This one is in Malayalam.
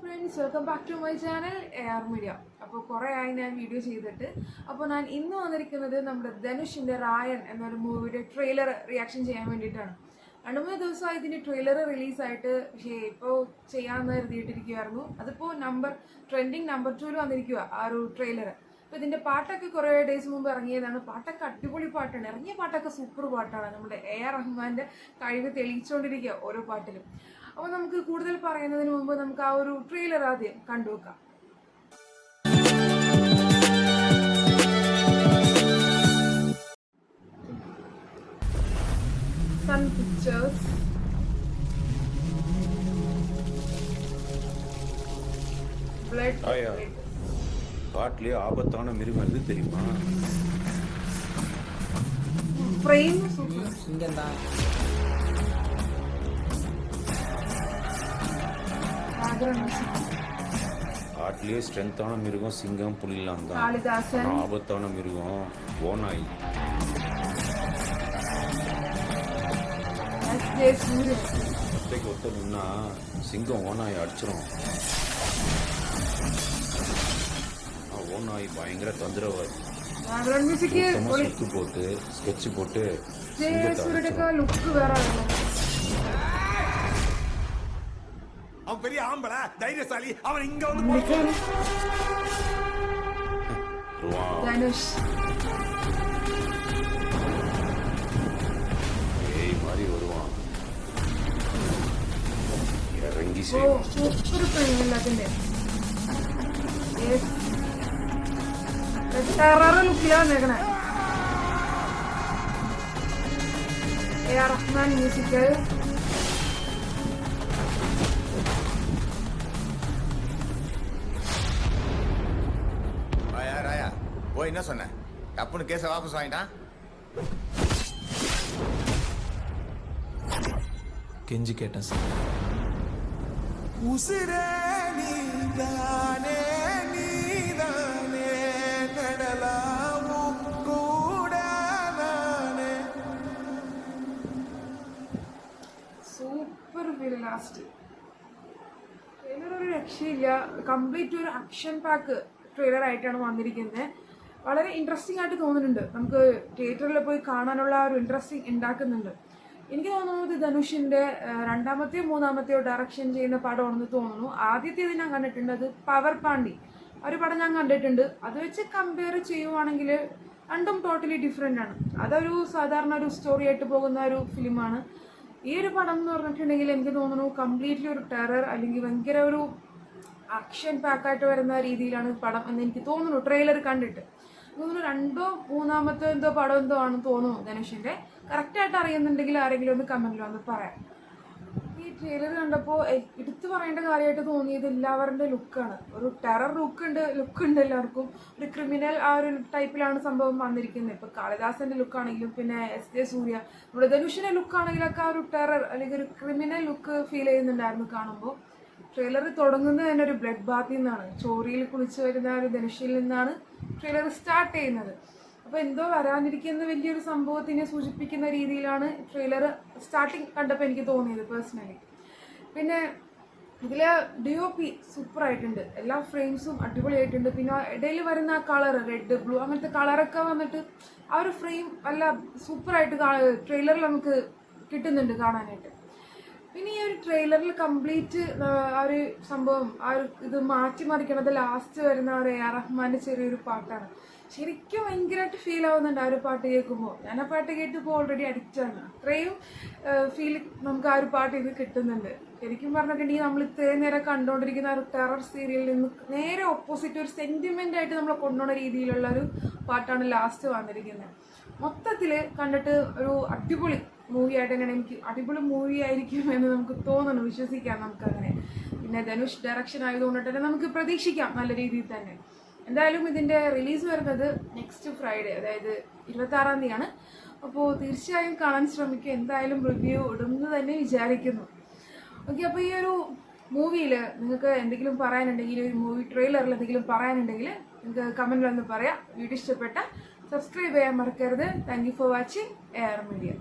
Friends, welcome back to my channel AR media. അപ്പോൾ കുറേ ആയി ഞാൻ വീഡിയോ ചെയ്തിട്ട്. അപ്പോൾ ഞാൻ ഇന്ന് വന്നിരിക്കുന്നത് നമ്മുടെ ധനുഷിൻ്റെ റായൻ എന്നൊരു മൂവിയുടെ ട്രെയിലർ റിയാക്ഷൻ ചെയ്യാൻ വേണ്ടിയിട്ടാണ്. 2-3 ദിവസമായി ഇതിൻ്റെ ട്രെയിലർ റിലീസായിട്ട്, പക്ഷേ ഇപ്പോൾ ചെയ്യാമെന്ന് കരുതിയിട്ടിരിക്കുമായിരുന്നു. അതിപ്പോൾ ട്രെൻഡിങ് നമ്പർ 2 വന്നിരിക്കുക ആ ഒരു ട്രെയിലർ. അപ്പോൾ ഇതിൻ്റെ പാട്ടൊക്കെ കുറേ ഡേയ്സ് മുമ്പ് ഇറങ്ങിയതാണ്. പാട്ടൊക്കെ അടിപൊളി പാട്ടാണ്, ഇറങ്ങിയ പാട്ടൊക്കെ സൂപ്പർ പാട്ടാണ്. നമ്മുടെ AR റഹ്മാൻ്റെ കഴിവ് തെളിയിച്ചുകൊണ്ടിരിക്കുക ഓരോ പാട്ടിലും. അപ്പോൾ നമുക്ക് കൂടുതൽ പറയുന്നതിന് മുമ്പ് നമുക്ക് ആ ഒരു ട്രെയിലർ ആദ്യം കണ്ടുവെക്കാം. Sun pictures. காட்டிலே ஆபத்தான மிருகம் எது தெரியுமா? Frame super. காட்டிலே ஸ்ட்ரென்த்தான மிருகம் சிங்கம் புலிலாம் தான். காளிதாசன். ஆபத்தான மிருகம் ஓநாய். ஒத்தைக்கு ஒத்த நின்னா சிங்கம் ஓநாயை அடிச்சிடும். ஓநாய் பயங்கர தொந்தரவாதி. சுத்து போட்டு ஸ்கெட்ச் போட்டு லுக் வேற. அவன் பெரிய ஆம்பளை, தைரியசாலி. அவன் இங்க வந்து தனுஷ் ஏய் மாதிரி வருவான். இறங்கி സൂപ്പർ ഫ്രെയിം അതിന്റെ ടെറർ ലുക്കിലാണ് വന്നേക്കണേ. AR Rahman music. போய் என்ன சொன்ன? டப்புன்னு கேஸை வாபஸ் வாங்கிட்டான். கெஞ்சி கேட்டேன் சார். உசிரே நீதானே நீதானே நடலாமும் கூட நானே. Super feel. ലാസ്റ്റ് ട്രെയിലർ ഒരു രക്ഷയില്ല. കംപ്ലീറ്റ് ഒരു ആക്ഷൻ പാക്ക് ട്രെയിലർ ആയിട്ടാണ് വന്നിരിക്കുന്നത്. വളരെ ഇൻട്രസ്റ്റിംഗ് ആയിട്ട് തോന്നുന്നുണ്ട്. നമുക്ക് തിയേറ്ററിൽ പോയി കാണാനുള്ള ഒരു ഇൻട്രസ്റ്റിംഗ് ഉണ്ടാക്കുന്നുണ്ട്. എനിക്ക് തോന്നുന്നത് ധനുഷിൻ്റെ രണ്ടാമത്തെയോ മൂന്നാമത്തെയോ ഡയറക്ഷൻ ചെയ്യുന്ന പടമാണെന്ന് തോന്നുന്നു. ആദ്യത്തേത് ഞാൻ കണ്ടിട്ടുണ്ട്, അത് പവർ പാണ്ടി ഒരു പടം ഞാൻ കണ്ടിട്ടുണ്ട്. അത് വെച്ച് കമ്പയർ ചെയ്യുവാണെങ്കിൽ രണ്ടും ടോട്ടലി ഡിഫറെൻ്റ് ആണ്. അതൊരു സാധാരണ ഒരു സ്റ്റോറി ആയിട്ട് പോകുന്ന ഒരു ഫിലിമാണ്. ഈ ഒരു പടം എന്ന് പറഞ്ഞിട്ടുണ്ടെങ്കിൽ എനിക്ക് തോന്നുന്നു കംപ്ലീറ്റ്ലി ഒരു ടെറർ അല്ലെങ്കിൽ ഭയങ്കര ഒരു ആക്ഷൻ പാക്കായിട്ട് വരുന്ന രീതിയിലാണ് പടം എന്ന് എനിക്ക് തോന്നുന്നു. ട്രെയിലർ കണ്ടിട്ട് തോന്നുന്നു 2-ഓ 3-മത്തെ എന്തോ പടം എന്തോ ആണെന്ന് തോന്നുന്നു ധനുഷിൻ്റെ. കറക്റ്റായിട്ട് അറിയുന്നുണ്ടെങ്കിൽ ആരെങ്കിലും ഒന്ന് കമൻറ്റിൽ വന്ന് പറയാം. ഈ ട്രെയിലർ കണ്ടപ്പോൾ എടുത്തു പറയേണ്ട കാര്യമായിട്ട് തോന്നിയത് എല്ലാവരുടെ ലുക്കാണ്. ഒരു ടെറർ ലുക്കുണ്ട് എല്ലാവർക്കും. ഒരു ക്രിമിനൽ ആ ഒരു ടൈപ്പിലാണ് സംഭവം വന്നിരിക്കുന്നത്. ഇപ്പോൾ കാളിദാസൻ്റെ ലുക്കാണെങ്കിലും പിന്നെ SJ സൂര്യ, നമ്മുടെ ധനുഷിൻ്റെ ലുക്കാണെങ്കിലൊക്കെ ആ ഒരു ടെറർ അല്ലെങ്കിൽ ഒരു ക്രിമിനൽ ലുക്ക് ഫീൽ ചെയ്യുന്നുണ്ടായിരുന്നു കാണുമ്പോൾ. ട്രെയിലർ തുടങ്ങുന്നത് തന്നെ ഒരു ബ്ലഡ് ബാത്തിൽ നിന്നാണ്. ചോറിയിൽ കുളിച്ച് വരുന്ന ഒരു ധനുഷിൽ നിന്നാണ് ട്രെയിലർ സ്റ്റാർട്ട് ചെയ്യുന്നത്. അപ്പോൾ എന്തോ വരാനിരിക്കുന്ന വലിയൊരു സംഭവത്തിനെ സൂചിപ്പിക്കുന്ന രീതിയിലാണ് ട്രെയിലർ സ്റ്റാർട്ടിങ് കണ്ടപ്പോൾ എനിക്ക് തോന്നിയത് പേഴ്സണലി. പിന്നെ ഇതിൽ DOP സൂപ്പറായിട്ടുണ്ട്. എല്ലാ ഫ്രെയിംസും അടിപൊളിയായിട്ടുണ്ട്. പിന്നെ ഇടയിൽ വരുന്ന ആ കളർ റെഡ് ബ്ലൂ അങ്ങനത്തെ കളറൊക്കെ വന്നിട്ട് ആ ഒരു ഫ്രെയിം നല്ല സൂപ്പറായിട്ട് ട്രെയിലറിൽ നമുക്ക് കിട്ടുന്നുണ്ട് കാണാനായിട്ട്. പിന്നെ ഈ ഒരു ട്രെയിലറിൽ കംപ്ലീറ്റ് ആ ഒരു സംഭവം ആ ഒരു ഇത് മാറ്റിമറിക്കണത് ലാസ്റ്റ് വരുന്ന ഒരു AR റഹ്മാൻ്റെ ചെറിയൊരു പാട്ടാണ്. ശരിക്കും ഭയങ്കരമായിട്ട് ഫീൽ ആവുന്നുണ്ട് ആ ഒരു പാട്ട് കേൾക്കുമ്പോൾ. ഞാൻ ആ പാട്ട് കേട്ടിപ്പോൾ ഓൾറെഡി അഡിക്റ്റാണ്. അത്രയും ഫീൽ നമുക്ക് ആ ഒരു പാട്ട് ഇത് കിട്ടുന്നുണ്ട്. ശരിക്കും പറഞ്ഞിട്ടുണ്ടെങ്കിൽ നമ്മൾ ഇത്രയും നേരം കണ്ടുകൊണ്ടിരിക്കുന്ന ഒരു ടെറർ സീരിയലിൽ നിന്ന് നേരെ ഓപ്പോസിറ്റ് ഒരു സെൻറ്റിമെൻ്റ് ആയിട്ട് നമ്മളെ കൊണ്ടുപോകുന്ന രീതിയിലുള്ള ഒരു പാട്ടാണ് ലാസ്റ്റ് വന്നിരിക്കുന്നത്. മൊത്തത്തിൽ കണ്ടിട്ട് ഒരു അടിപൊളി മൂവി ആയിട്ട് തന്നെയാണ്. എനിക്ക് അടിപൊളി മൂവി ആയിരിക്കും എന്ന് നമുക്ക് തോന്നുന്നു, വിശ്വസിക്കാം നമുക്കങ്ങനെ. പിന്നെ ധനുഷ് ഡയറക്ഷൻ ആയതുകൊണ്ട് തന്നെ നമുക്ക് പ്രതീക്ഷിക്കാം നല്ല രീതിയിൽ തന്നെ. എന്തായാലും ഇതിൻ്റെ റിലീസ് വരുന്നത് നെക്സ്റ്റ് ഫ്രൈഡേ, അതായത് 26-ാം തീയതിയാണ്. അപ്പോൾ തീർച്ചയായും കാണാൻ ശ്രമിക്കുക. എന്തായാലും റിവ്യൂ ഇടുമെന്ന് തന്നെ വിചാരിക്കുന്നു. ഓക്കെ, അപ്പോൾ ഈ ഒരു മൂവിയിൽ നിങ്ങൾക്ക് എന്തെങ്കിലും പറയാനുണ്ടെങ്കിൽ, ഒരു മൂവി ട്രെയിലറിൽ എന്തെങ്കിലും പറയാനുണ്ടെങ്കിൽ നിങ്ങൾക്ക് കമൻറ്റിൽ ഒന്ന് പറയാം. വീഡിയോ ഇഷ്ടപ്പെട്ട സബ്സ്ക്രൈബ് ചെയ്യാൻ മറക്കരുത്. Thank you for watching AR media.